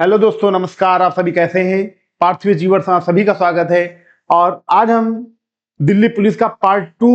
Hello दोस्तों, नमस्कार। आप सभी कैसे हैं? पार्थिव जीवन में आप सभी का स्वागत है। और आज हम दिल्ली पुलिस का पार्ट 2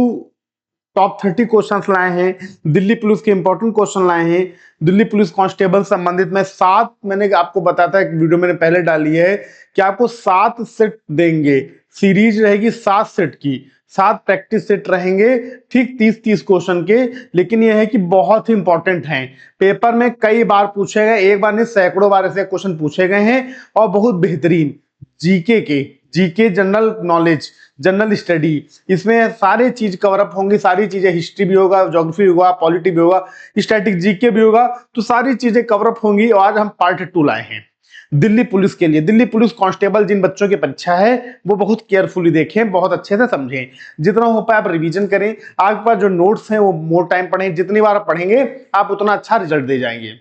टॉप 30 क्वेश्चंस लाए हैं। दिल्ली पुलिस के इंपॉर्टेंट क्वेश्चन लाए हैं। दिल्ली पुलिस कांस्टेबल संबंधित में 7 मैंने आपको बताया था, एक वीडियो मैंने पहले डाली है कि आपको 7 सेट देंगे। सीरीज रहेगी 7 सेट की, 7 प्रैक्टिस सेट रहेंगे, ठीक 30-30 क्वेश्चन के। लेकिन यह है कि बहुत ही इंपॉर्टेंट हैं। पेपर में कई बार पूछे गए, एक बार नहीं सैकड़ों बार ऐसे क्वेश्चन पूछे गए हैं और बहुत बेहतरीन GK general knowledge, general study, इसमें सारी चीज कवर अप होंगी। सारी चीजें, हिस्ट्री भी होगा, ज्योग्राफी होगा, पॉलिटी भी होगा, स्टैटिक जीके भी होगा, तो सारी चीजें कवर अप होंगी। और आज हम पार्ट 2 लाए हैं दिल्ली पुलिस के लिए। दिल्ली पुलिस कांस्टेबल जिन बच्चों की परीक्षा है वो बहुत केयरफुली देखें, बहुत अच्छे से समझें। जितना हो पाए आप रिवीजन करें। आपके पास जो नोट्स हैं वो मोर टाइम पढ़ें। जितनी बार आप पढ़ेंगे आप उतना अच्छा रिजल्ट दे जाएंगे।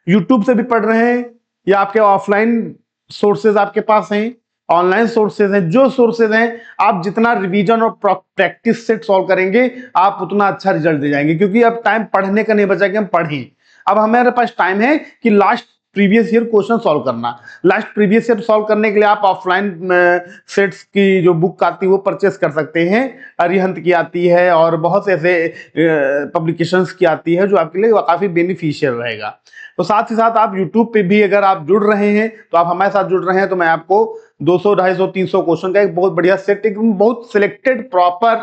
यूट्यूब से भी पढ़ रहे हैं या आपके ऑफलाइन सोर्सेज आपके पास हैं, ऑनलाइन सोर्सेज हैं, जो सोर्सेज हैं, आप जितना रिवीजन और प्रैक्टिस सेट सॉल्व करेंगे आप उतना अच्छा रिजल्ट दे जाएंगे। क्योंकि अब टाइम पढ़ने का नहीं बचा कि हम पढ़ें, अब हमारे पास टाइम है कि last previous year question solve करना। लास्ट प्रीवियस ईयर सॉल्व करने के लिए आप ऑफलाइन सेट्स की जो बुक आती है वो परचेस कर सकते हैं। अरिहंत की आती है और बहुत से ऐसे पब्लिकेशंस की आती है जो आपके लिए काफी बेनिफिशियल रहेगा। तो साथ ही साथ आप YouTube पे भी अगर आप जुड़ रहे हैं तो आप हमारे साथ जुड़ रहे हैं तो मैं आपको 200, 250, 300 क्वेश्चन का एक बहुत बढ़िया सेट, एक बहुत सिलेक्टेड प्रॉपर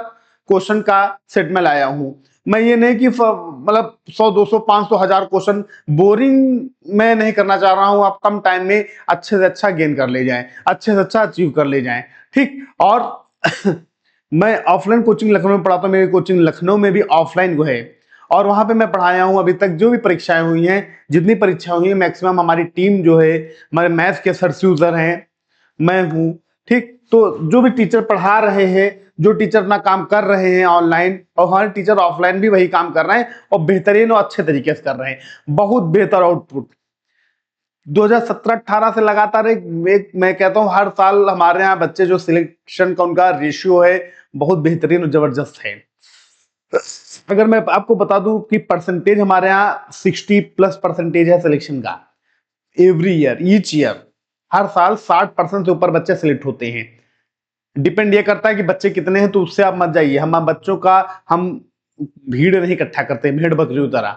क्वेश्चन का सेट में लाया हूं। मैं ये नहीं कि मतलब 100, 200, 500, 1000 क्वेश्चन बोरिंग मैं नहीं करना चाह रहा हूं। आप कम टाइम में अच्छे से अच्छा गेन कर ले जाएं, अच्छे से अच्छा अचीव कर ले जाएं, ठीक। और मैं ऑफलाइन कोचिंग लखनऊ में पढ़ाता हूं। मेरी कोचिंग लखनऊ में भी ऑफलाइन है और वहां पे मैं पढ़ाया हूं। अभी तक जो भी परीक्षाएं हुई हैं, जितनी परीक्षाएं हुई हैं, मैक्सिमम हमारी टीम जो है, हमारे मैथ्स के सर यूजर हैं, मैं हूं, ठीक। तो जो भी टीचर पढ़ा रहे हैं, जो टीचर अपना काम कर रहे हैं ऑनलाइन, और हमारे टीचर ऑफलाइन भी वही काम कर रहे हैं और बेहतरीन और अच्छे तरीके से कर रहे हैं। बहुत बेहतर आउटपुट 2017-18 से लगातार एक मैं कहता हूं हर साल हमारे यहाँ बच्चे जो सिलेक्शन का उनका रेशियो है बहुत बेहतरीन और जबरदस्त है। अगर मैं आपको बता दूं कि परसेंटेज हमारे यहाँ 60+ परसेंटेज है सिलेक्शन का। एवरी ईयर, ईच ईयर, हर साल 60% से ऊपर बच्चे सिलेक्ट होते हैं। डिपेंड ये करता है कि बच्चे कितने हैं, तो उससे आप मत जाइए। हम बच्चों का हम भीड़ नहीं इकट्ठा करते भेड़ बकरियों की तरह।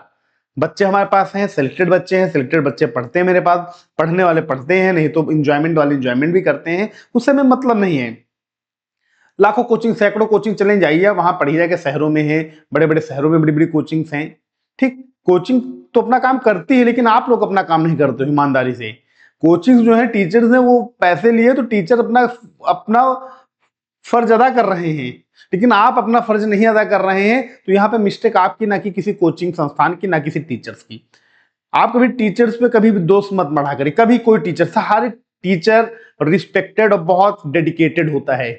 बच्चे हमारे पास हैं, सिलेक्टेड बच्चे हैं, सिलेक्टेड बच्चे पढ़ते हैं मेरे पास। पढ़ने वाले पढ़ते हैं, नहीं तो इंजॉयमेंट वाले इंजॉयमेंट भी करते हैं, उससे हमें मतलब नहीं है। लाखों कोचिंग, सैकड़ों कोचिंग चले जाइए, वहां पढ़ी जाएगा। शहरों में है, बड़े बड़े शहरों में बड़ी बड़ी कोचिंग्स हैं, ठीक। कोचिंग तो अपना काम करती है, लेकिन आप लोग अपना काम नहीं करते हो ईमानदारी से। कोचिंग जो है, टीचर्स ने वो पैसे लिए तो टीचर अपना अपना फर्ज अदा कर रहे हैं, लेकिन आप अपना फर्ज नहीं अदा कर रहे हैं। तो यहाँ पे मिस्टेक आपकी, ना कि किसी कोचिंग संस्थान की, ना किसी टीचर्स की। आप कभी टीचर्स पे कभी भी दोष मत बढ़ा करिए। कभी कोई टीचर, हर टीचर रिस्पेक्टेड और बहुत डेडिकेटेड होता है।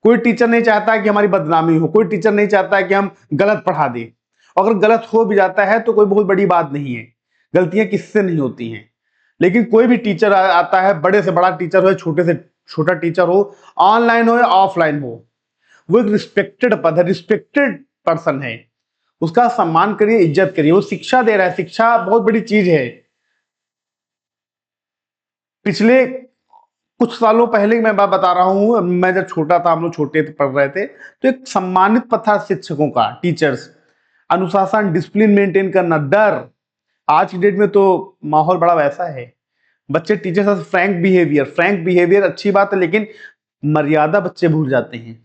कोई टीचर नहीं चाहता कि हमारी बदनामी हो, कोई टीचर नहीं चाहता कि हम गलत पढ़ा दें। अगर गलत हो भी जाता है तो कोई बहुत बड़ी बात नहीं है, गलतियां किससे नहीं होती हैं। लेकिन कोई भी टीचर आता है, बड़े से बड़ा टीचर हो, छोटे से छोटा टीचर हो, ऑनलाइन हो या ऑफलाइन हो, वो एक रिस्पेक्टेड पद है, रिस्पेक्टेड पर्सन है। उसका सम्मान करिए, इज्जत करिए। वो शिक्षा दे रहा है, शिक्षा बहुत बड़ी चीज है। पिछले कुछ सालों पहले की मैं बात बता रहा हूं, मैं जब छोटा था, हम लोग छोटे थे, पढ़ रहे थे, तो एक सम्मानित पद था शिक्षकों का, टीचर्स। अनुशासन, डिसिप्लिन मेंटेन करना, डर। आज की डेट में तो माहौल बड़ा वैसा है। बच्चे टीचर से फ्रैंक बिहेवियर अच्छी बात है, लेकिन मर्यादा बच्चे भूल जाते हैं।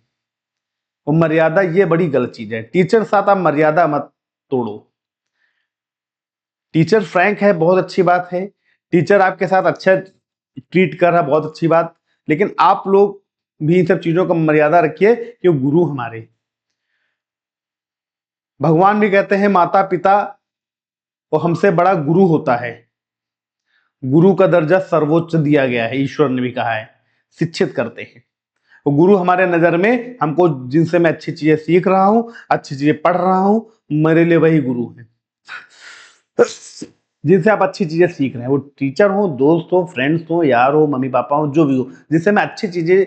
वो मर्यादा, ये बड़ी गलत चीज है। टीचर के साथ आप मर्यादा मत तोड़ो। टीचर फ्रैंक है, बहुत अच्छी बात है। टीचर आपके साथ अच्छा ट्रीट कर रहा है, बहुत अच्छी बात। लेकिन आप लोग भी इन सब चीजों का मर्यादा रखिए कि वो गुरु हमारे। भगवान भी कहते हैं माता पिता वो हमसे बड़ा गुरु होता है। गुरु का दर्जा सर्वोच्च दिया गया है, ईश्वर ने भी कहा है। शिक्षित करते हैं वो गुरु हमारे नजर में। हमको जिनसे मैं अच्छी चीजें सीख रहा हूं, अच्छी चीजें पढ़ रहा हूं, मेरे लिए वही गुरु है। जिनसे आप अच्छी चीजें सीख रहे हैं, वो टीचर हो, दोस्त हो, फ्रेंड्स हो, यार हो, मम्मी पापा हो, जो भी हो, जिससे मैं अच्छी चीजें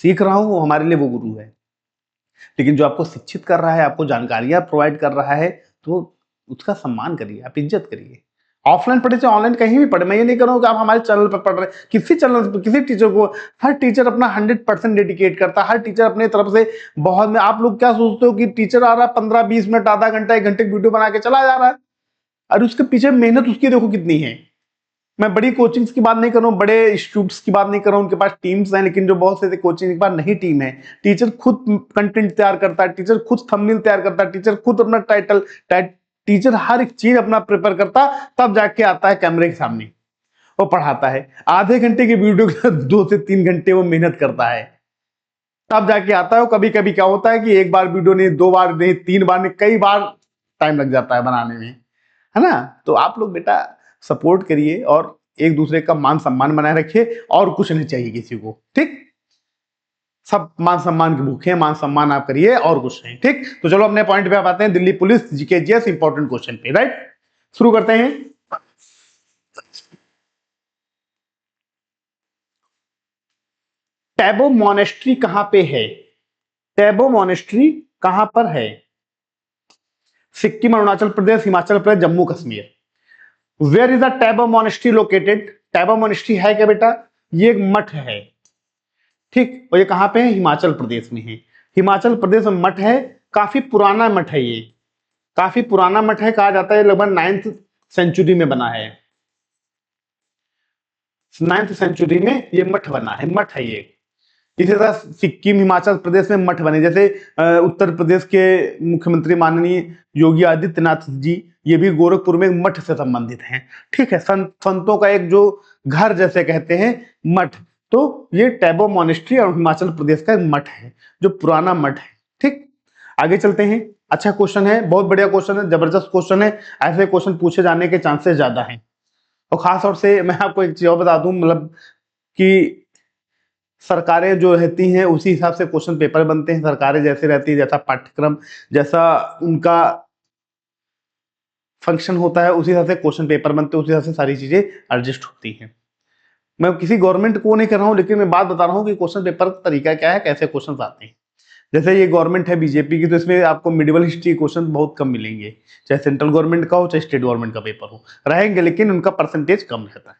सीख रहा हूं, वो हमारे लिए वो गुरु है। लेकिन जो आपको शिक्षित कर रहा है, आपको जानकारियां प्रोवाइड कर रहा है, तो उसका सम्मान करिए, आप इज्जत करिए। ऑफलाइन पढ़े चाहे ऑनलाइन कहीं भी पढ़े, मैं ये नहीं कर रहा हूँ कि आप हमारे चैनल पर पढ़ रहे हैं, किसी चैनल पर किसी टीचर को, हर टीचर अपना 100% डेडिकेट करता है, हर टीचर अपने तरफ से बहुत में। आप लोग क्या सोचते हो कि टीचर आ रहा है 15-20 मिनट, आधा घंटा, 1 घंटे की वीडियो बना के चला जा रहा है, और उसके पीछे मेहनत उसकी देखो कितनी है। मैं बड़ी कोचिंग्स की बात नहीं कर रहा हूँ, बड़े इंस्टीट्यूट्स की बात नहीं कर रहा हूँ, उनके पास टीम्स हैं, लेकिन जो बहुत से कोचिंग के पास नहीं टीम है, टीचर खुद कंटेंट तैयार करता है, टीचर खुद थंबनेल तैयार करता है, टीचर खुद अपना टीचर हर एक चीज अपना प्रिपेयर करता, तब जाके आता है कैमरे के सामने, वो पढ़ाता है। आधे घंटे की वीडियो के 2 से 3 घंटे वो मेहनत करता है, तब जाके आता है। कभी कभी क्या होता है कि एक बार वीडियो नहीं, 2 बार नहीं, 3 बार नहीं, कई बार टाइम लग जाता है बनाने में, है ना। तो आप लोग बेटा सपोर्ट करिए और एक दूसरे का मान सम्मान बनाए रखिए, और कुछ नहीं चाहिए किसी को, ठीक। सब मान सम्मान के भूखे हैं, मान सम्मान आप करिए और कुछ नहीं, ठीक। तो चलो अपने पॉइंट पे आप आते हैं, Delhi police GK GS important question पे, राइट। शुरू करते हैं। टैबो मोनेस्ट्री कहां पे है? टैबो मोनेस्ट्री कहां पर है? Sikkim, Arunachal Pradesh, Himachal Pradesh, Jammu Kashmir. Where is the Tabo monastery located? Tabo monastery है क्या बेटा? ये एक मठ है, ठीक। और ये कहां पे है? हिमाचल प्रदेश में है। हिमाचल प्रदेश में मठ है, काफी पुराना मठ है ये, काफी पुराना मठ है, कहा जाता है लगभग 9th सेंचुरी में बना है। 9th सेंचुरी में ये मठ बना है, मठ है ये। इसी तरह सिक्किम, हिमाचल प्रदेश में मठ बने, जैसे उत्तर प्रदेश के मुख्यमंत्री माननीय योगी आदित्यनाथ जी, ये भी गोरखपुर में एक मठ से संबंधित हैं, ठीक है। संतों का एक जो घर जैसे कहते हैं मठ, तो ये टैबो मोनेस्ट्री और हिमाचल प्रदेश का एक मठ है, जो पुराना मठ है, ठीक। आगे चलते हैं। अच्छा क्वेश्चन है, बहुत बढ़िया क्वेश्चन है, जबरदस्त क्वेश्चन है, ऐसे क्वेश्चन पूछे जाने के चांसेस ज्यादा हैं। और खास तौर से मैं आपको एक चीज और बता दूं, मतलब कि सरकारें जो रहती हैं उसी हिसाब से क्वेश्चन पेपर बनते हैं। सरकारें जैसे रहती है, जैसा पाठ्यक्रम, जैसा उनका फंक्शन होता है, उसी हिसाब से क्वेश्चन पेपर बनते हैं, उसी हिसाब से सारी चीजें एडजस्ट होती हैं। मैं किसी गवर्नमेंट को नहीं कर रहा हूं, लेकिन मैं बात बता रहा हूं कि क्वेश्चन पेपर का तरीका क्या है, कैसे क्वेश्चन आते हैं। जैसे ये गवर्नमेंट है बीजेपी की, तो इसमें आपको मिडिवल हिस्ट्री क्वेश्चन बहुत कम मिलेंगे, चाहे सेंट्रल गवर्नमेंट का हो चाहे स्टेट गवर्नमेंट का पेपर हो, रहेंगे, लेकिन उनका परसेंटेज कम रहता है,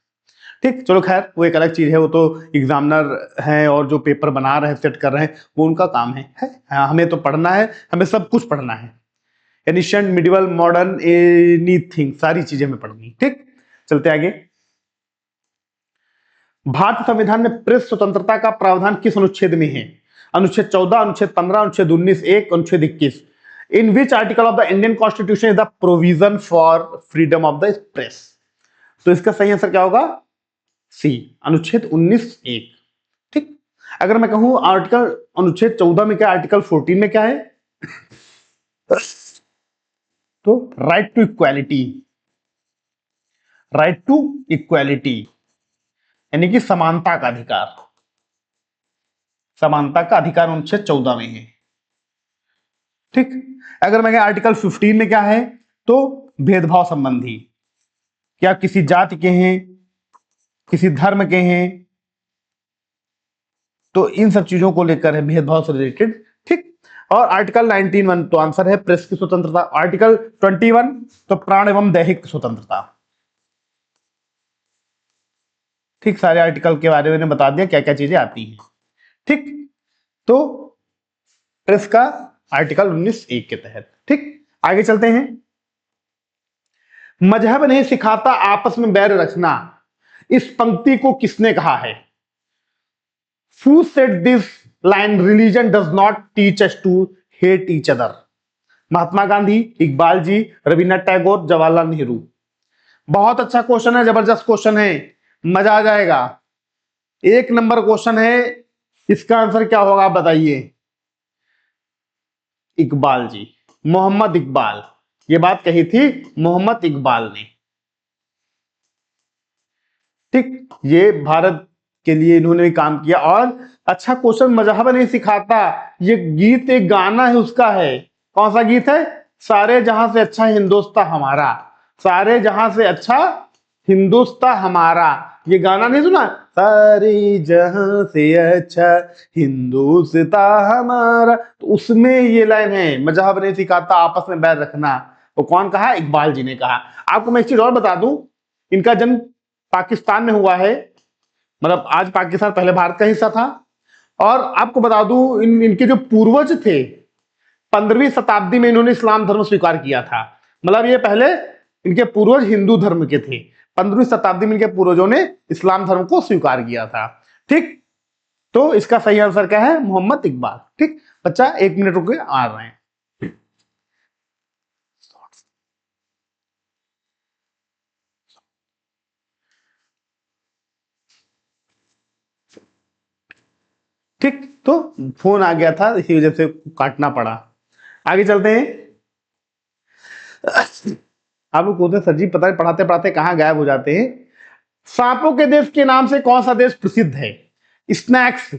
ठीक। चलो खैर, वो एक अलग चीज है, वो तो एग्जामिनर हैं और जो पेपर बना रहे हैं, सेट कर रहे हैं, वो उनका काम है। हमें तो पढ़ना है, हमें सब कुछ पढ़ना है, एनिशिएंट, मिडिवल, मॉडर्न, एनीथिंग, सारी चीजें हमें पढ़नी, ठीक। चलते आगे। भारतीय संविधान में प्रेस स्वतंत्रता का प्रावधान किस अनुच्छेद में है? अनुच्छेद 14, अनुच्छेद 15, अनुच्छेद 19 एक, अनुच्छेद 21। In which article of the Indian constitution is the provision for freedom of the press? तो इसका सही आंसर क्या होगा? सी, अनुच्छेद 19 एक, ठीक। अगर मैं कहूं आर्टिकल अनुच्छेद 14 में क्या, आर्टिकल 14 में क्या है? तो right to equality, right to equality यानी कि समानता का अधिकार, समानता का अधिकार अनुच्छेद 14 में है, ठीक। अगर मैं आर्टिकल 15 में क्या है, तो भेदभाव संबंधी, क्या किसी जाति के हैं, किसी धर्म के हैं, तो इन सब चीजों को लेकर है, भेदभाव से रिलेटेड, ठीक। और आर्टिकल 19(1) तो आंसर है प्रेस की स्वतंत्रता। आर्टिकल 21 तो प्राण एवं दैहिक स्वतंत्रता, ठीक। सारे आर्टिकल के बारे में बता दिया क्या क्या चीजें आती हैं, ठीक। तो प्रेस का आर्टिकल 19(1) के तहत, ठीक। आगे चलते हैं। मजहब नहीं सिखाता आपस में बैर रखना, इस पंक्ति को किसने कहा है? Who said this line? Religion does not teach us to hate each other. Mahatma Gandhi, Iqbal ji, Rabindranath Tagore, Jawaharlal Nehru. बहुत अच्छा क्वेश्चन है, जबरदस्त क्वेश्चन है, मजा आ जाएगा। 1 नंबर क्वेश्चन है, इसका आंसर क्या होगा आप बताइए? इकबाल जी, मोहम्मद इकबाल, ये बात कही थी मोहम्मद इकबाल ने, ठीक। ये भारत के लिए इन्होंने भी काम किया। और अच्छा क्वेश्चन, मजहब नहीं सिखाता, ये गीत एक गाना है उसका है, कौन सा गीत है? सारे जहां से अच्छा हिंदुस्तान हमारा, सारे जहां से अच्छा हिंदुस्तान हमारा, ये गाना नहीं सुना? सारे जहां से अच्छा हिंदुस्तान हमारा, तो उसमें ये लाइन है, मजहब नहीं सिखाता आपस में बैर रखना। वो कौन कहा? इकबाल जी ने कहा। आपको मैं एक चीज और बता दूं, इनका जन्म पाकिस्तान में हुआ है, मतलब आज पाकिस्तान पहले भारत का हिस्सा था। और आपको बता दूं इनके जो पूर्वज थे 15वीं शताब्दी में इन्होंने इस्लाम धर्म स्वीकार किया था। मतलब ये पहले इनके पूर्वज हिंदू धर्म के थे, 15वीं शताब्दी में इनके पूर्वजों ने इस्लाम धर्म को स्वीकार किया था। ठीक, तो इसका सही आंसर क्या है? मोहम्मद इकबाल। ठीक बच्चा, 1 मिनट रुके, आ रहे हैं। ठीक, तो फोन आ गया था, इसी वजह से काटना पड़ा। आगे चलते हैं। आप लोग बोलते सर जी पता नहीं पढ़ाते पढ़ाते कहाँ गायब हो जाते हैं। सांपों के देश के नाम से कौन सा देश प्रसिद्ध है? Snacks,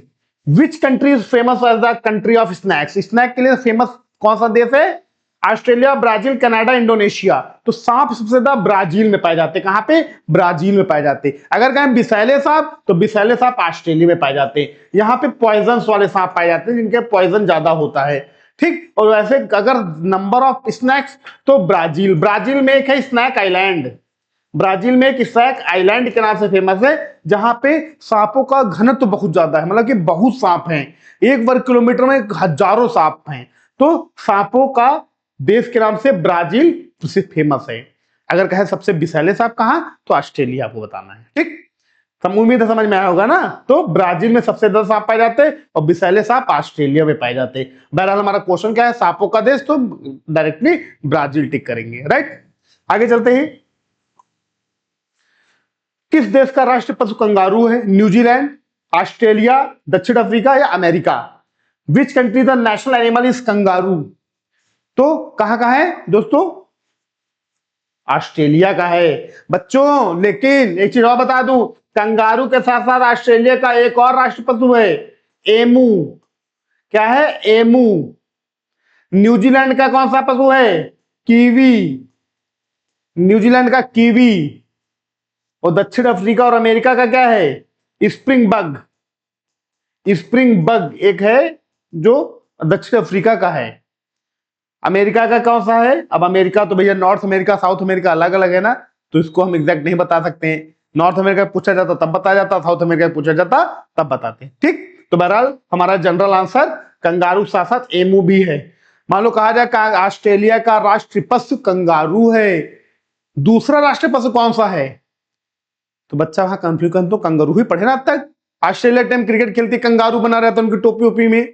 which country is famous as the country of snacks? Snack के लिए फेमस कौन सा देश है? Australia, Brazil, Canada, Indonesia. तो सांप सबसे ज्यादा ब्राजील में पाए जाते हैं। कहां पे? ब्राजील में पाए जाते हैं। अगर कहें विषैले सांप, तो विषैले सांप ऑस्ट्रेलिया में पाए जाते हैं। यहाँ पे पॉइजन वाले सांप पाए जाते हैं जिनके पॉइजन ज्यादा होता है। ठीक, और वैसे अगर नंबर ऑफ स्नैक्स, तो ब्राजील, ब्राजील में एक है स्नैक आइलैंड। ब्राजील में एक स्नैक आइलैंड के नाम से फेमस है, जहां पे सांपों का घनत्व तो बहुत ज्यादा है, मतलब कि बहुत सांप हैं, 1 वर्ग किलोमीटर में हजारों सांप हैं। तो सांपों का देश के नाम से ब्राजील प्रसिद्ध फेमस है। अगर कहे सबसे विषैले सांप कहां, तो ऑस्ट्रेलिया आपको बताना है। ठीक, उम्मीद है समझ में आया होगा ना। तो ब्राजील में सबसे ज्यादा सांप पाए जाते हैं और विषैले सांप ऑस्ट्रेलिया में पाए जाते हैं। बहरहाल हमारा क्वेश्चन क्या है? सांपों का देश, तो डायरेक्टली ब्राजील टिक करेंगे। राइट, आगे चलते हैं। किस देश का राष्ट्रीय पशु कंगारू है? न्यूजीलैंड, ऑस्ट्रेलिया, दक्षिण अफ्रीका या America? Which country the national animal is kangaroo? तो कहां है दोस्तों? ऑस्ट्रेलिया का है बच्चों। लेकिन एक चीज और बता दूं, कंगारू के साथ साथ ऑस्ट्रेलिया का एक और राष्ट्रीय पशु है, एमू। क्या है? एमू। न्यूजीलैंड का कौन सा पशु है? कीवी। न्यूजीलैंड का कीवी। और दक्षिण अफ्रीका और अमेरिका का क्या है? Spring bug. स्प्रिंग बग एक है जो दक्षिण अफ्रीका का है। अमेरिका का कौन सा है? अब अमेरिका तो भैया नॉर्थ अमेरिका साउथ अमेरिका अलग अलग है ना, तो इसको हम एग्जैक्ट नहीं बता सकते हैं। नॉर्थ अमेरिका पूछा जाता तब बताया जाता, साउथ अमेरिका पूछा जाता तब बताते हैं। ठीक, तो बहरहाल हमारा जनरल आंसर कंगारू साथ साथ एमू भी है। मान लो कहा जाए ऑस्ट्रेलिया का राष्ट्रीय पशु कंगारू है, दूसरा राष्ट्रीय पशु कौन सा है? तो बच्चा वहां कंफ्यूजन, तो कंगारू ही पढ़े ना अब तक। ऑस्ट्रेलिया टीम क्रिकेट खेलती कंगारू बना रहता उनकी टोपी ओपी में।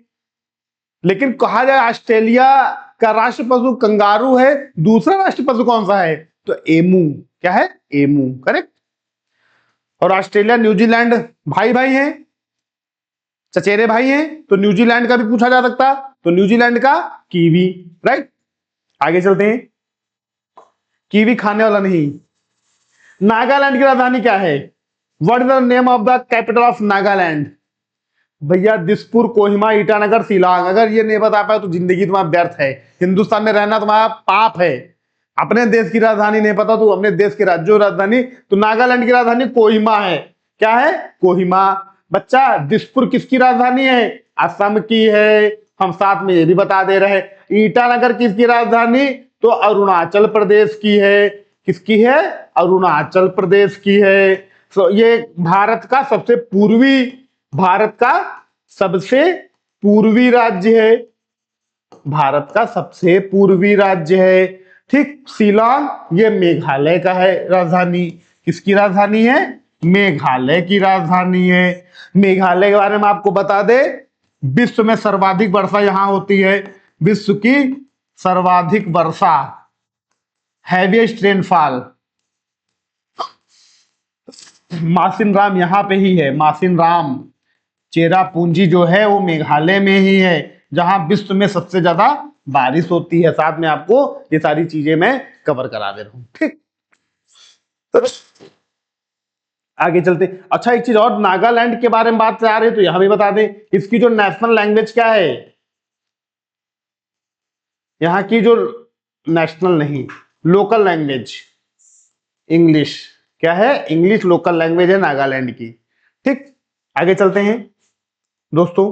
लेकिन कहा जाए ऑस्ट्रेलिया का राष्ट्र पशु कंगारू है, दूसरा राष्ट्र पशु कौन सा है? तो एमू। क्या है? Emu, correct. और ऑस्ट्रेलिया न्यूजीलैंड भाई भाई हैं, चचेरे भाई हैं, तो न्यूजीलैंड का भी पूछा जा सकता, तो न्यूजीलैंड का कीवी। राइट, आगे चलते हैं। कीवी खाने वाला नहीं। नागालैंड की राजधानी क्या है? What is the name of the capital of Nagaland? भैया दिसपुर, कोहिमा, ईटानगर, शिलांग। अगर ये नहीं बता पाए तो जिंदगी तुम्हारा व्यर्थ है। हिंदुस्तान में रहना तुम्हारा पाप है। अपने देश की राजधानी नहीं पता तो अपने देश के राज्यों राजधानी, तो नागालैंड की राजधानी कोहिमा है। क्या है? कोहिमा। बच्चा दिसपुर किसकी राजधानी है? असम की है। हम साथ में ये भी बता दे रहे हैं। ईटानगर किसकी राजधानी? तो अरुणाचल प्रदेश की है। किसकी है? अरुणाचल प्रदेश की है। तो ये भारत का सबसे पूर्वी राज्य है। भारत का सबसे पूर्वी राज्य है। ठीक, शिलांग ये मेघालय का है राजधानी। किसकी राजधानी है? मेघालय की राजधानी है। मेघालय के बारे में आपको बता दे, विश्व में सर्वाधिक वर्षा यहां होती है। विश्व की सर्वाधिक वर्षा, हैवीएस्ट रेनफॉल, मासिन राम यहां पे ही है। मासिन राम चेरापूंजी जो है वो मेघालय में ही है, जहां विश्व में सबसे ज्यादा बारिश होती है। साथ में आपको ये सारी चीजें मैं कवर करा दे रहा हूं। ठीक, आगे चलते। अच्छा एक चीज और, नागालैंड के बारे में बात आ रही है तो यहां भी बता दें, इसकी जो नेशनल लैंग्वेज क्या है? यहाँ की जो नेशनल नहीं, लोकल लैंग्वेज इंग्लिश। क्या है? इंग्लिश लोकल लैंग्वेज है नागालैंड की। ठीक, आगे चलते हैं दोस्तों।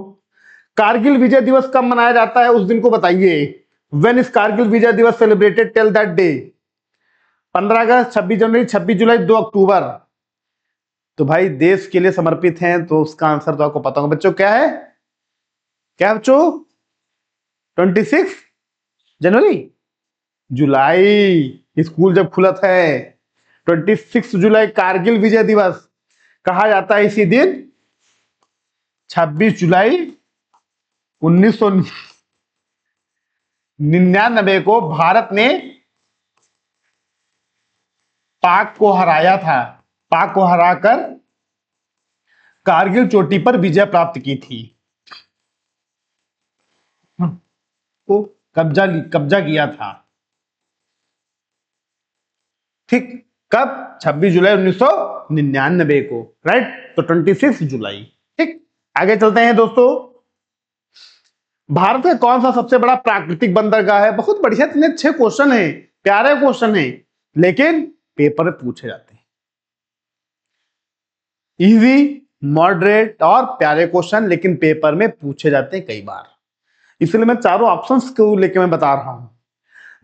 कारगिल विजय दिवस कब मनाया जाता है? उस दिन को बताइए। When is Kargil Vijay Diwas celebrated? Tell that day. 15 अगस्त, 26 जनवरी, 26 जुलाई, 2 अक्टूबर। तो भाई देश के लिए समर्पित हैं, तो उसका आंसर तो आपको पता होगा बच्चों। क्या है? क्या बच्चों? 26 जनवरी, जुलाई स्कूल जब खुला था। 26 जुलाई कारगिल विजय दिवस कहा जाता है इसी दिन। 26 जुलाई 1999 को भारत ने पाक को हराया था। पाक को हराकर कारगिल चोटी पर विजय प्राप्त की थी। को कब्जा किया था। ठीक। कब? 26 जुलाई 1999 को। राइट। तो 26 जुलाई। ठीक। आगे चलते हैं दोस्तों। भारत का कौन सा सबसे बड़ा प्राकृतिक बंदरगाह है? बहुत बढ़िया, इतने अच्छे क्वेश्चन है, प्यारे क्वेश्चन है, लेकिन पेपर में पूछे जाते हैं। इजी, मॉडरेट और प्यारे क्वेश्चन, लेकिन पेपर में पूछे जाते हैं कई बार, इसलिए मैं चारों ऑप्शंस को लेकर मैं बता रहा हूं।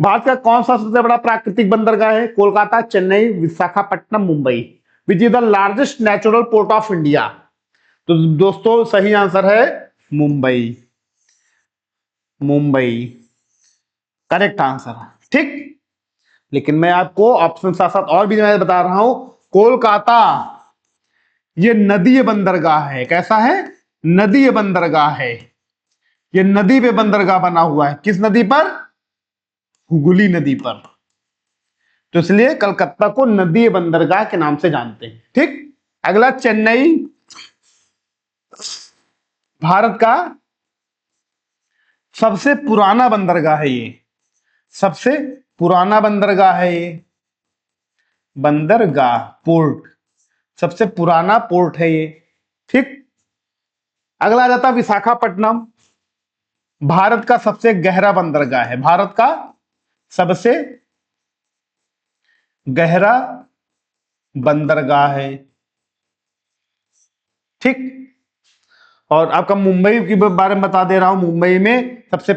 भारत का कौन सा सबसे बड़ा प्राकृतिक बंदरगाह है? Kolkata, Chennai, Visakhapatnam, Mumbai. Which is the largest natural port of India? तो दोस्तों सही आंसर है मुंबई। Mumbai correct answer. ठीक। लेकिन मैं आपको ऑप्शन साथ साथ और भी मैं बता रहा हूं। कोलकाता ये नदीय बंदरगाह है। कैसा है? नदीय बंदरगाह है। ये नदी पे बंदरगाह बना हुआ है। किस नदी पर? हुगली नदी पर। तो इसलिए कलकत्ता को नदीय बंदरगाह के नाम से जानते हैं। ठीक। अगला चेन्नई भारत का सबसे पुराना बंदरगाह है। ये सबसे पुराना बंदरगाह है। ये बंदरगाह पोर्ट सबसे पुराना पोर्ट है ये। ठीक। अगला आ जाता विशाखापट्टनम भारत का सबसे गहरा बंदरगाह है। भारत का सबसे गहरा बंदरगाह है। ठीक। और आपका मुंबई के बारे में बता दे रहा हूं। मुंबई में सबसे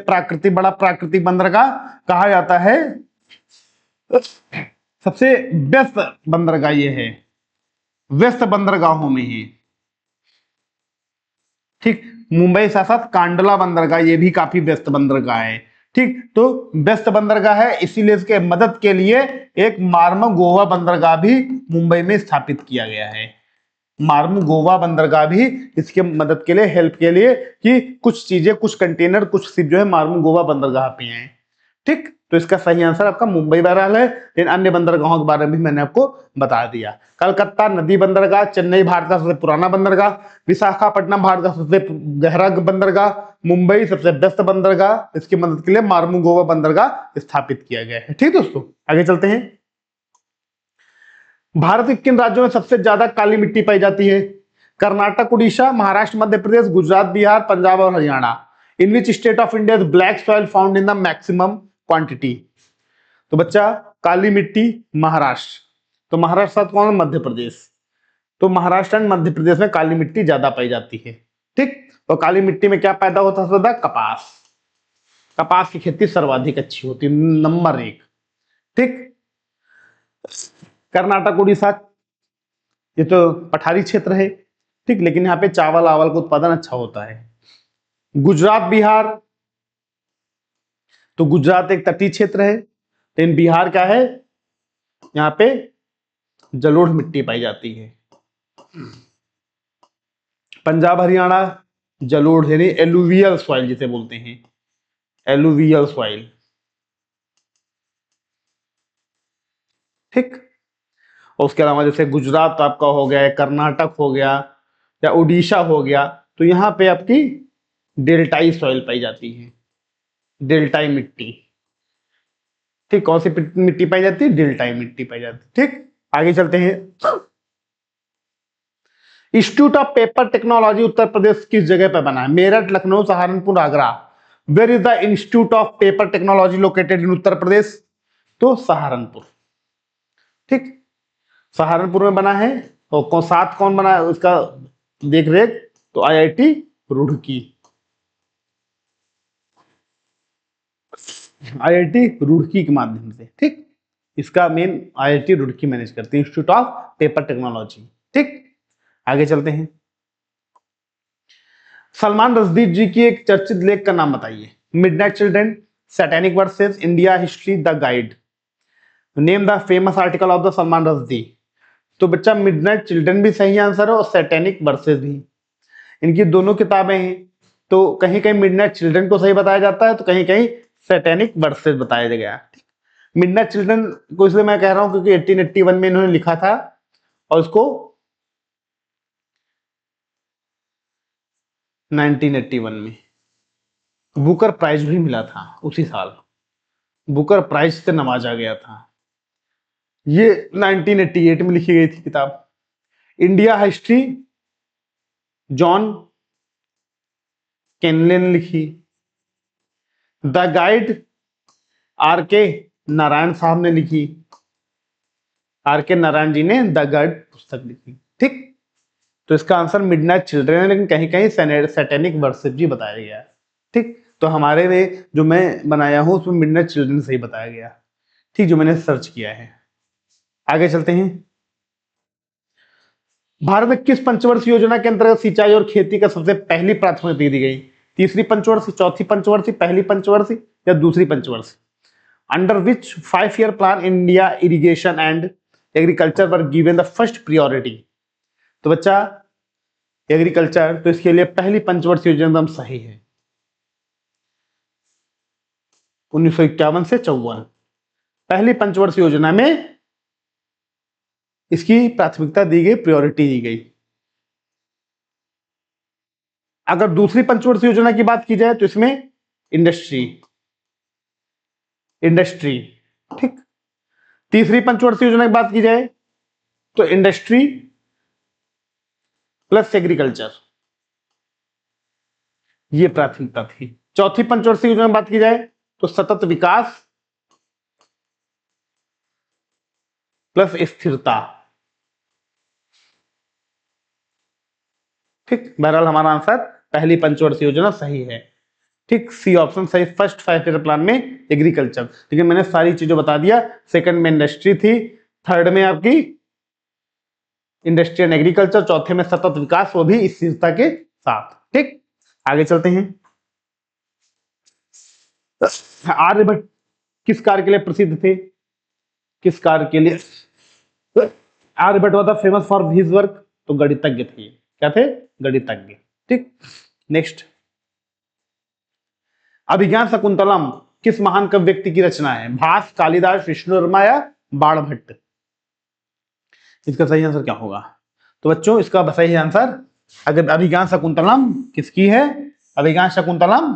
बड़ा प्राकृतिक बंदरगाह कहा जाता है। सबसे व्यस्त बंदरगाह ये है, व्यस्त बंदरगाहों में है। ठीक। मुंबई साथ साथ कांडला बंदरगाह ये भी काफी व्यस्त बंदरगाह है। ठीक। तो व्यस्त बंदरगाह है, इसीलिए इसके मदद के लिए एक मार्मगोवा बंदरगाह भी मुंबई में स्थापित किया गया है। मार्मगोवा बंदरगाह भी इसके मदद के लिए, हेल्प के लिए, कि कुछ चीजें, कुछ कंटेनर, कुछ शिप जो है मार्मगोवा बंदरगाह पे आए। ठीक। तो इसका सही आंसर आपका मुंबई बहरहाल है, लेकिन अन्य बंदरगाहों के बारे में भी मैंने आपको बता दिया। कलकत्ता नदी बंदरगाह, चेन्नई भारत का सबसे पुराना बंदरगाह, विशाखापट्टनम भारत का सबसे गहरा बंदरगाह, मुंबई सबसे व्यस्त बंदरगाह, इसकी मदद के लिए मार्मगोवा बंदरगाह स्थापित किया गया है। ठीक दोस्तों, आगे चलते हैं। भारत के किन राज्यों में सबसे ज्यादा काली मिट्टी पाई जाती है? कर्नाटक, उड़ीसा, महाराष्ट्र, मध्य प्रदेश, गुजरात, बिहार, पंजाब और Haryana. In which state of India black soil found in the maximum quantity? तो बच्चा काली मिट्टी महाराष्ट्र। तो महाराष्ट्र साथ कौन? मध्य प्रदेश। तो महाराष्ट्र एंड मध्य प्रदेश में काली मिट्टी ज्यादा पाई जाती है। ठीक। तो काली मिट्टी में क्या पैदा होता है? कपास। कपास की खेती सर्वाधिक अच्छी होती है, नंबर 1। ठीक। कर्नाटक, उड़ीसा ये तो पठारी क्षेत्र है। ठीक। लेकिन यहाँ पे चावल आवल का उत्पादन अच्छा होता है। गुजरात, बिहार, तो गुजरात एक तटीय क्षेत्र है, लेकिन बिहार क्या है? यहाँ पे जलोढ़ मिट्टी पाई जाती है। पंजाब, हरियाणा जलोढ़ यानी एलुवियल सॉइल जिसे बोलते हैं, एलुवियल सॉइल। ठीक। और उसके अलावा जैसे गुजरात आपका हो गया, कर्नाटक हो गया या उड़ीसा हो गया, तो यहां पे आपकी डेल्टाई सॉइल पाई जाती है, डेल्टाई मिट्टी। ठीक। कौन सी मिट्टी पाई जाती है? डेल्टाई मिट्टी पाई जाती है। ठीक। आगे चलते हैं। Institute of paper technology Uttar Pradesh किस जगह पर बना है? Meerut, Lucknow, Saharanpur, Agra. Where is the institute of paper technology located in Uttar Pradesh? तो सहारनपुर। ठीक। सहारनपुर में बना है। और साथ कौन बना है उसका देख रेख? तो आईआईटी रुड़की। आईआईटी रुड़की के माध्यम से। ठीक। इसका मेन IIT रुड़की मैनेज करती है, इंस्टीट्यूट ऑफ पेपर टेक्नोलॉजी। ठीक, आगे चलते हैं। सलमान रश्दी जी की एक चर्चित लेख का नाम बताइए। Midnight children, satanic versus India history, the guide. Name the famous article of the Salman Rushdie. तो बच्चा मिडनाइट चिल्ड्रन भी सही आंसर है और सैटेनिक वर्सेस भी, इनकी दोनों किताबें हैं। तो कहीं कहीं मिडनाइट चिल्ड्रन को सही बताया जाता है तो कहीं कहीं सैटेनिक वर्सेस बताया गया। मिडनाइट चिल्ड्रन को इसलिए मैं कह रहा हूं क्योंकि 1881 में इन्होंने लिखा था और उसको 1981 में बुकर प्राइज भी मिला था। उसी साल बुकर प्राइज से नवाजा गया था। ये 1988 में लिखी गई थी किताब। इंडिया हिस्ट्री जॉन केनले ने लिखी। द गाइड RK नारायण साहब ने लिखी। RK नारायण जी ने द गाइड पुस्तक लिखी। ठीक, तो इसका आंसर मिडनाइट चिल्ड्रन है, लेकिन कहीं कहीं सैटेनिक वर्सेस भी बताया गया है। ठीक, तो हमारे में जो मैं बनाया हूं उसमें मिडनाइट चिल्ड्रन सही बताया गया। ठीक, जो मैंने सर्च किया है। आगे चलते हैं। भारत में किस पंचवर्षीय योजना के अंतर्गत सिंचाई और खेती का सबसे पहली प्राथमिकता दी गई? तीसरी पंचवर्षीय, चौथी पंचवर्षीय, पहली पंचवर्षीय या दूसरी पंचवर्षीय? Under which 5 year plan India irrigation and agriculture were given the first priority? तो बच्चा एग्रीकल्चर, तो इसके लिए पहली पंचवर्षीय योजना एकदम सही है। 1951 से 54 पहली पंचवर्षीय योजना में इसकी प्राथमिकता दी गई, प्रायोरिटी दी गई। अगर दूसरी पंचवर्षीय योजना की बात की जाए तो इसमें इंडस्ट्री इंडस्ट्री ठीक। तीसरी पंचवर्षीय योजना की बात की जाए तो इंडस्ट्री प्लस एग्रीकल्चर, ये प्राथमिकता थी। चौथी पंचवर्षीय योजना की बात की जाए तो सतत विकास प्लस स्थिरता। ठीक, बहरहाल हमारा आंसर पहली पंचवर्षीय योजना सही है। ठीक, सी ऑप्शन सही। फर्स्ट 5 year प्लान में एग्रीकल्चर, लेकिन मैंने सारी चीजों बता दिया। सेकंड में इंडस्ट्री थी, थर्ड में आपकी इंडस्ट्री एंड एग्रीकल्चर, चौथे में सतत विकास, वो भी स्थिरता के साथ। ठीक, आगे चलते हैं। आर्यभट्ट किस कार्य के लिए प्रसिद्ध थे? किस कार्य के लिए? Aryabhata was famous for his work, तो गणितज्ञ थे। क्या थे? गणितज्ञ। ठीक, नेक्स्ट। अभिज्ञान शकुंतलम किस महान कवि व्यक्ति की रचना है? भास, कालिदास, विष्णु वर्मा या बाणभट्ट? इसका सही आंसर क्या होगा? तो बच्चों इसका सही आंसर, अगर अभिज्ञान शकुंतलम किसकी है? अभिज्ञान शकुंतलम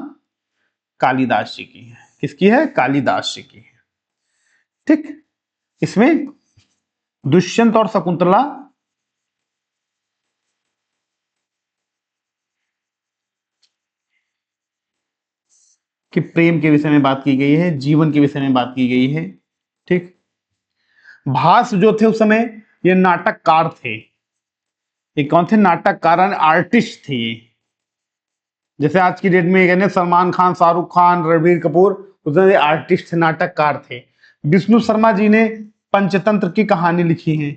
कालिदास जी की है। किसकी है? कालिदास जी की है। ठीक, इसमें दुष्यंत और शकुंतला कि प्रेम के विषय में बात की गई है, जीवन के विषय में बात की गई है। ठीक, भास जो थे उस समय ये नाटककार थे। ये कौन थे? नाटककार, आर्टिस्ट थे ये। जैसे आज की डेट में कहने सलमान खान, शाहरुख खान, रणबीर कपूर, उसमें आर्टिस्ट थे, नाटककार थे। विष्णु शर्मा जी ने पंचतंत्र की कहानी लिखी है।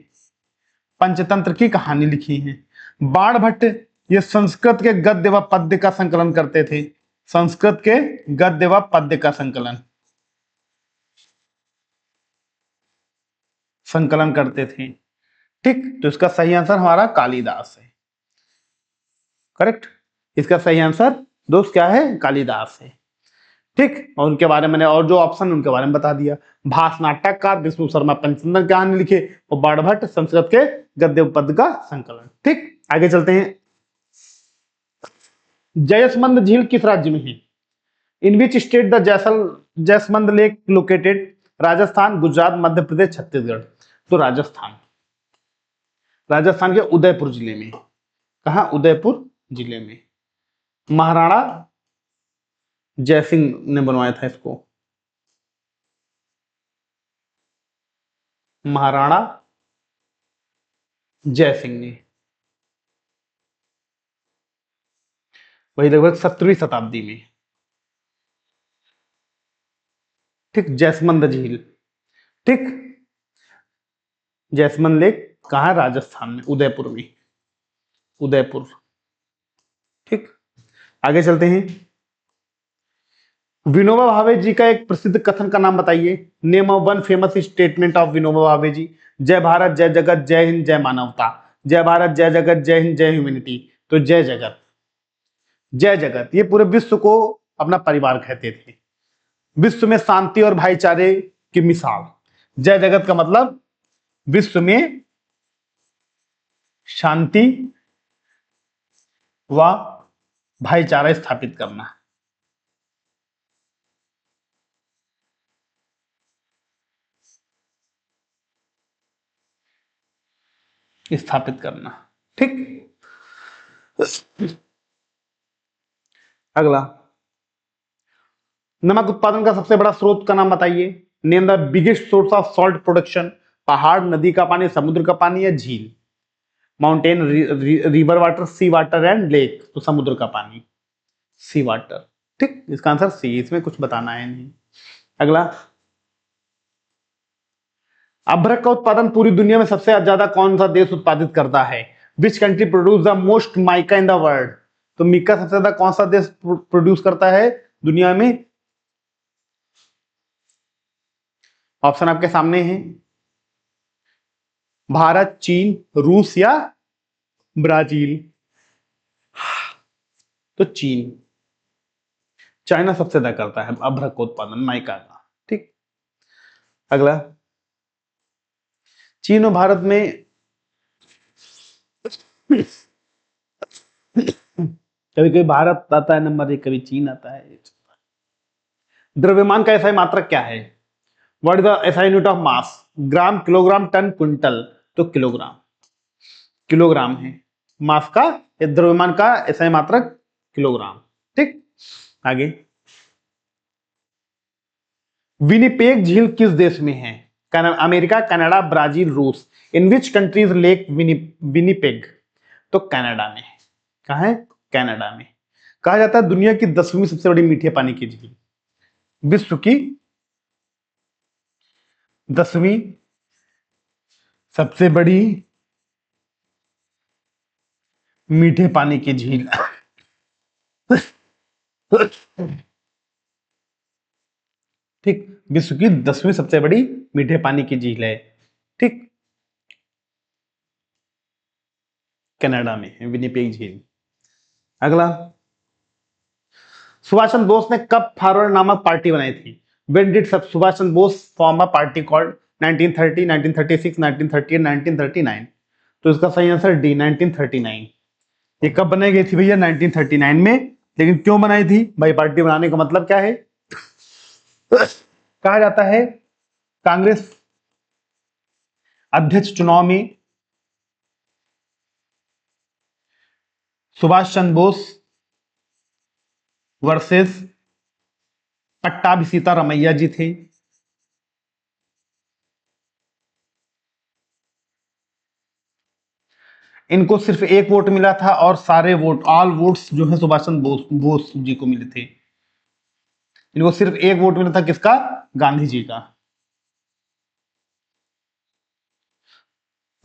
पंचतंत्र की कहानी लिखी है। बाणभट्ट ये संस्कृत के गद्य व पद्य का संकलन करते थे। संस्कृत के गद्य व पद्य का संकलन संकलन करते थे। ठीक, तो इसका सही आंसर हमारा कालिदास है। करेक्ट, इसका सही आंसर दोस्त क्या है? कालिदास है। ठीक, और उनके बारे में मैंने और जो ऑप्शन उनके बारे में बता दिया। भास नाटककार, विष्णु शर्मा पंचतंत्र की कहानी लिखे और बाणभट्ट संस्कृत के गद्य पद्य का संकलन। ठीक, आगे चलते हैं। जयसमंद झील किस राज्य में है? In which state the Jaisamand lake located? Rajasthan, Gujarat, Madhya Pradesh, Chhattisgarh? तो राजस्थान। राजस्थान के उदयपुर जिले में। कहा? उदयपुर जिले में। महाराणा जयसिंह ने बनवाया था इसको। महाराणा जयसिंह ने, वही लगभग 17वीं शताब्दी में। ठीक, जयसमंद झील। ठीक, जैसमन लेक कहाँ है? राजस्थान में, उदयपुर में, उदयपुर। ठीक, आगे चलते हैं। विनोबा भावे जी का एक प्रसिद्ध कथन का नाम बताइए। Name of one famous statement of Vinoba Bhave जी। जय भारत, जय जगत, जय हिंद, जय मानवता। जय भारत, जय जगत, जय हिंद, जय ह्यूमैनिटी। तो जय जगत, जय जगत ये पूरे विश्व को अपना परिवार कहते थे, विश्व में शांति और भाईचारे की मिसाल। जय जगत का मतलब विश्व में शांति व भाईचारा स्थापित करना। स्थापित करना। ठीक, अगला, नमक उत्पादन का सबसे बड़ा स्रोत का नाम बताइए। Name the biggest source of salt production. पहाड़, नदी का पानी, समुद्र का पानी या झील? Mountain, river water, sea water and lake. तो समुद्र का पानी, सी वाटर। ठीक, इसका आंसर सी, इसमें कुछ बताना है नहीं। अगला, अभ्रक का उत्पादन पूरी दुनिया में सबसे ज्यादा कौन सा देश उत्पादित करता है? Which country produce the most mica in the world? तो मिका सबसे ज्यादा कौन सा देश प्रोड्यूस करता है दुनिया में? ऑप्शन आपके सामने है, भारत, चीन, रूस या ब्राजील। तो चीन, चाइना सबसे ज्यादा करता है अभ्रक का उत्पादन, माइका का। ठीक, अगला, चीन और भारत में कभी कभी भारत आता है नंबर एक, कभी चीन आता है। द्रव्यमान का एसआई मात्रक क्या है? What is the SI unit of mass? Gram, kilogram, ton, quintal? तो किलोग्राम, किलोग्राम है मास का, द्रव्यमान का एसआई मात्रक किलोग्राम। ठीक, आगे, विनिपेग झील किस देश में है? अमेरिका, कनाडा, ब्राजील, रूस? इन विच कंट्रीज लेक विनिपेग? तो कनाडा में। कहा है? कनाडा में। कहा जाता है दुनिया की 10वीं सबसे बड़ी मीठे पानी की झील, विश्व की 10वीं सबसे बड़ी मीठे पानी की झील। ठीक, विश्व की 10वीं सबसे बड़ी मीठे पानी की झील है। ठीक, कनाडा में है विनिपेग झील। अगला, सुभाष चंद्र बोस ने कब फॉरवर्ड नामक पार्टी बनाई थी? When did Subhash Chandra Bose form a party called? 1930, 1936, 1938, 1939? तो इसका सही आंसर डी, 1939। ये कब बनाई गई थी भैया? 1939 में। लेकिन क्यों बनाई थी भाई? पार्टी बनाने का मतलब क्या है? कहा जाता है कांग्रेस अध्यक्ष चुनाव में सुभाष चंद्र बोस वर्सेस पट्टाभी सीतारामैया जी थे। इनको सिर्फ एक वोट मिला था और सारे वोट, ऑल वोट्स जो है सुभाष चंद्र बोस जी को मिले थे। इनको सिर्फ एक वोट मिला था, किसका? गांधी जी का।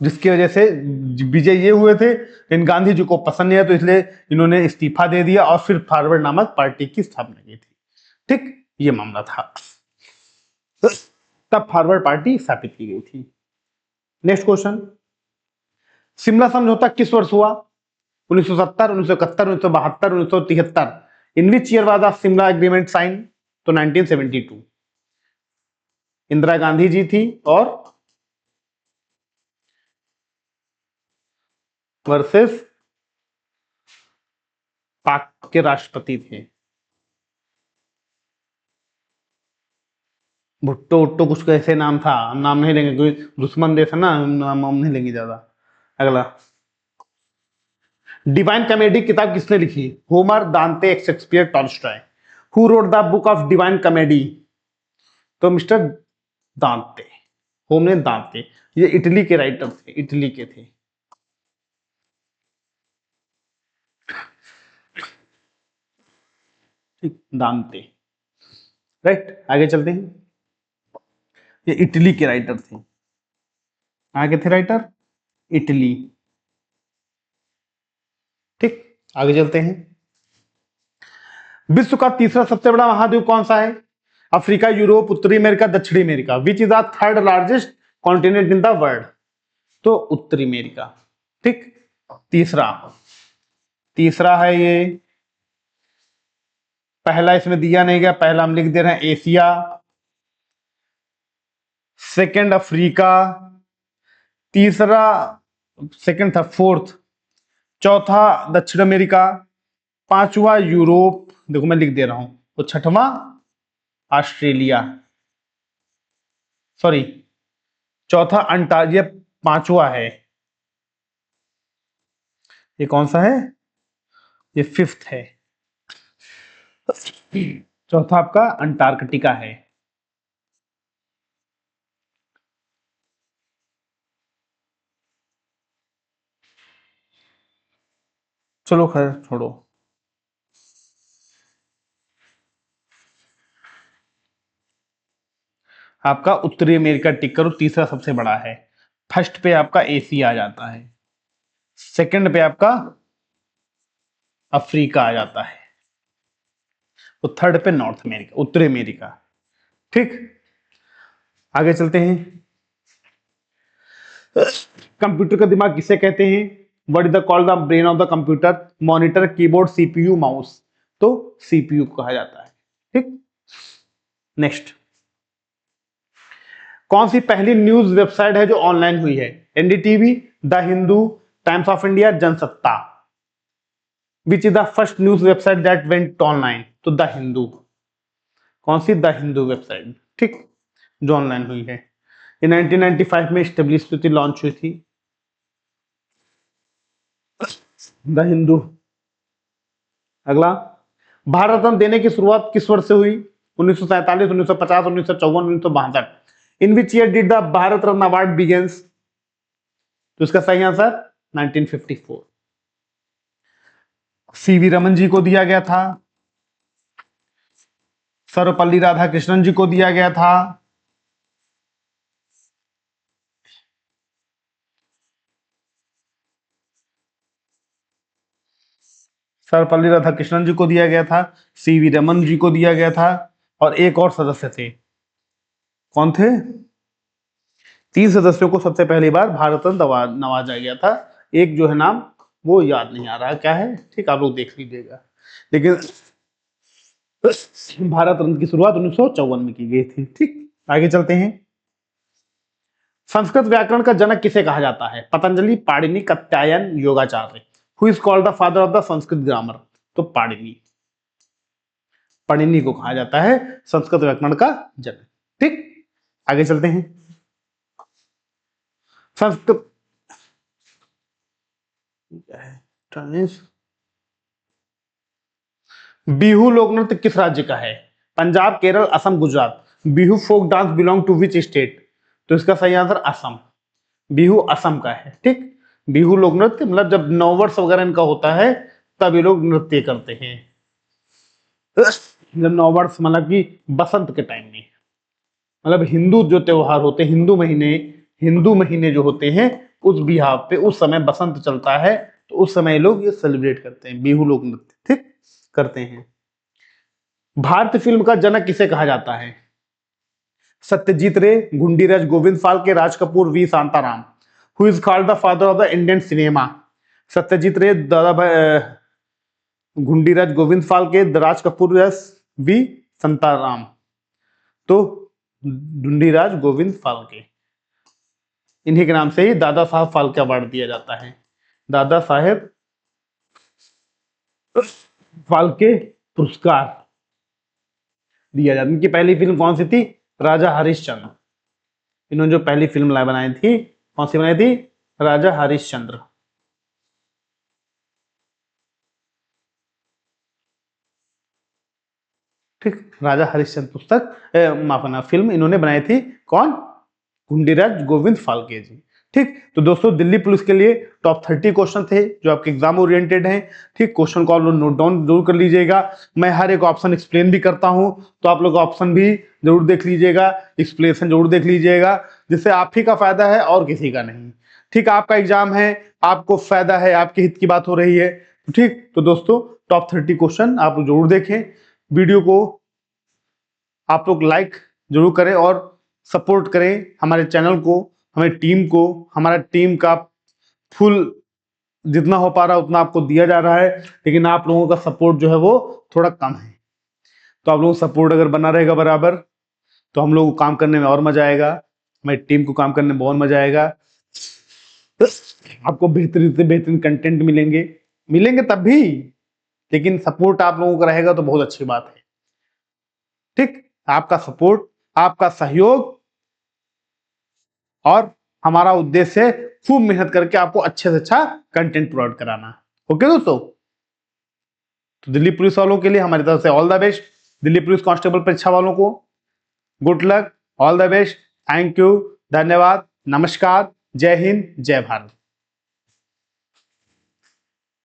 जिसकी वजह से विजय ये हुए थे, इन गांधी जी को पसंद नहीं है तो इसलिए इन्होंने इस्तीफा दे दिया और फिर फॉरवर्ड नामक पार्टी की स्थापना की थी। ठीक, ये मामला था, तब फॉरवर्ड पार्टी स्थापित की गई थी। नेक्स्ट क्वेश्चन, शिमला समझौता किस वर्ष हुआ? 1970, 1971, 1972, 1973? In which year was the Shimla agreement sign? तो 1972। इंदिरा गांधी जी थी और वर्सेस पाक के राष्ट्रपति थे, भुट्टो उट्टो कुछ कैसे नाम था, हम नाम नहीं लेंगे, कोई दुश्मन देश है ना, हम नाम नहीं लेंगे ज्यादा। अगला, डिवाइन कॉमेडी किताब किसने लिखी? होमर, दांते, Shakespeare, Tolstoy? Who wrote the book of divine comedy? तो मिस्टर दांते, होमने दांते। ये इटली के राइटर थे, इटली के थे। ठीक, दांते। राइट, आगे चलते हैं। ये इटली के राइटर थे। आगे थे राइटर, इटली। ठीक, आगे चलते हैं। विश्व का तीसरा सबसे बड़ा महाद्वीप कौन सा है? अफ्रीका, यूरोप, उत्तरी अमेरिका, दक्षिणी America. Which is the third largest continent in the world? तो उत्तरी अमेरिका। ठीक, तीसरा, तीसरा है ये, पहला इसमें दिया नहीं गया, पहला हम लिख दे रहे हैं एशिया, सेकंड अफ्रीका, तीसरा, सेकंड था फोर्थ, चौथा दक्षिण अमेरिका, पांचवा यूरोप, देखो मैं लिख दे रहा हूं, तो छठवां ऑस्ट्रेलिया, सॉरी चौथा अंटार्कटिका, पांचवा है, ये कौन सा है? ये फिफ्थ है, चौथा आपका अंटार्कटिका है। चलो खैर छोड़ो। आपका उत्तरी अमेरिका टिक करो, तीसरा सबसे बड़ा है। फर्स्ट पे आपका एशिया आ जाता है, सेकंड पे आपका अफ्रीका आ जाता है, तो थर्ड पे नॉर्थ अमेरिका, उत्तरी अमेरिका। ठीक, आगे चलते हैं। कंप्यूटर का दिमाग किसे कहते हैं? What is the called the brain of the computer? Monitor, keyboard, CPU, mouse. तो सीपीयू कहा जाता है। ठीक, नेक्स्ट, कौन सी पहली न्यूज वेबसाइट है जो ऑनलाइन हुई है? NDTV, the Hindu, times of India, Jansatta. Which is the first news website that went online? तो द हिंदू। कौन सी? The Hindu website. ठीक, जो ऑनलाइन हुई है, ये 1995 में स्टेब्लिश हुई थी, लॉन्च हुई थी द हिंदू। अगला, भारत रत्न देने की शुरुआत किस वर्ष से हुई? 1947, 1950, 1954, 1962। इन which year did the Bharat Ratna award begins? तो इसका सही आंसर 1954। सीवी रमन जी को दिया गया था, सर्वपल्ली राधाकृष्णन जी को दिया गया था, सर्वपल्ली राधाकृष्णन जी को दिया गया था, सीवी रमन जी को दिया गया था, और एक और सदस्य थे। कौन थे? 3 सदस्यों को सबसे पहली बार भारत रत्न नवाजा गया था। एक जो है नाम वो याद नहीं आ रहा क्या है, ठीक, आप लोग देख लीजिएगा। लेकिन भारत रत्न की शुरुआत 1954 में की गई थी। ठीक, आगे चलते हैं। संस्कृत व्याकरण का जनक किसे कहा जाता है? Patanjali, Panini, Katyayan, Yogacharya. Who is called the father of the Sanskrit grammar? तो पाणिनि, पाणिनि को कहा जाता है संस्कृत व्याकरण का जनक। ठीक, आगे चलते हैं। संस्कृत बिहू लोक नृत्य किस राज्य का है? Punjab, Kerala, Assam, Gujarat. Bihu folk dance belong to which state? तो इसका सही आंसर असम। बिहू असम का है। ठीक, बिहू लोक नृत्य मतलब जब नववर्ष वगैरह इनका होता है तब ये लोग नृत्य करते हैं, जब नववर्ष मतलब कि बसंत के टाइम में, मतलब हिंदू जो त्योहार होते हैं, हिंदू महीने जो होते हैं उस बिहार पे उस समय बसंत चलता है, तो उस समय लोग ये सेलिब्रेट करते हैं, बिहू लोक नृत्य। ठीक, करते हैं। भारतीय फिल्म का जनक किसे कहा जाता है? Satyajit Ray, Gundiraj Govind Phalke, Raj Kapoor, V Shantaram. Who is called the father of the Indian cinema? Satyajit Ray, Dada Bhai Gundiraj Govind Phalke, Raj Kapoor, V Shantaram. तो गुंडीराज गोविंद फाल्के, इन्हीं के नाम से ही दादा साहब फाल्के अवार्ड दिया जाता है। दादा साहेब फाल्के पुरस्कार दिया जाता है। इनकी पहली फिल्म कौन सी थी? राजा हरिश्चंद्र। इन्होंने जो पहली फिल्म बनाई थी, कौन सी बनाई थी? राजा हरिश्चंद्र। ठीक, राजा हरिश्चंद्र पुस्तक माफ करना फिल्म इन्होंने बनाई थी। कौन? गुंडीराज गोविंद फाल्के जी। ठीक, तो दोस्तों दिल्ली पुलिस के लिए टॉप 30 क्वेश्चन थे जो आपके एग्जाम ओरिएंटेड हैं। ठीक, क्वेश्चन को आप लोग नोट डाउन जरूर कर लीजिएगा। मैं हर एक ऑप्शन एक्सप्लेन भी करता हूं, तो आप लोग ऑप्शन भी जरूर देख लीजिएगा, एक्सप्लेनेशन जरूर देख लीजिएगा, जिससे आप ही का फायदा है और किसी का नहीं। ठीक, आपका एग्जाम है, आपको फायदा है, आपके हित की बात हो रही है। ठीक, तो दोस्तों टॉप 30 क्वेश्चन आप लोग जरूर देखें। वीडियो को आप लोग लाइक जरूर करें और सपोर्ट करें हमारे चैनल को, हमारी टीम को। हमारा टीम का फुल जितना हो पा रहा है उतना आपको दिया जा रहा है, लेकिन आप लोगों का सपोर्ट जो है वो थोड़ा कम है। तो आप लोगों का सपोर्ट अगर बना रहेगा बराबर, तो हम लोग को काम करने में और मजा आएगा, हमारी टीम को काम करने में बहुत मजा आएगा। आपको बेहतरीन से बेहतरीन कंटेंट मिलेंगे तब भी, लेकिन सपोर्ट आप लोगों का रहेगा तो बहुत अच्छी बात है। ठीक, आपका सपोर्ट, आपका सहयोग और हमारा उद्देश्य है खूब मेहनत करके आपको अच्छे से अच्छा कंटेंट प्रोवाइड कराना। ओके दोस्तों, तो दिल्ली पुलिस वालों के लिए हमारी तरफ से all the best. Delhi police constable परीक्षा वालों को good luck, all the best, thank you, धन्यवाद, नमस्कार, जय हिंद, जय भारत।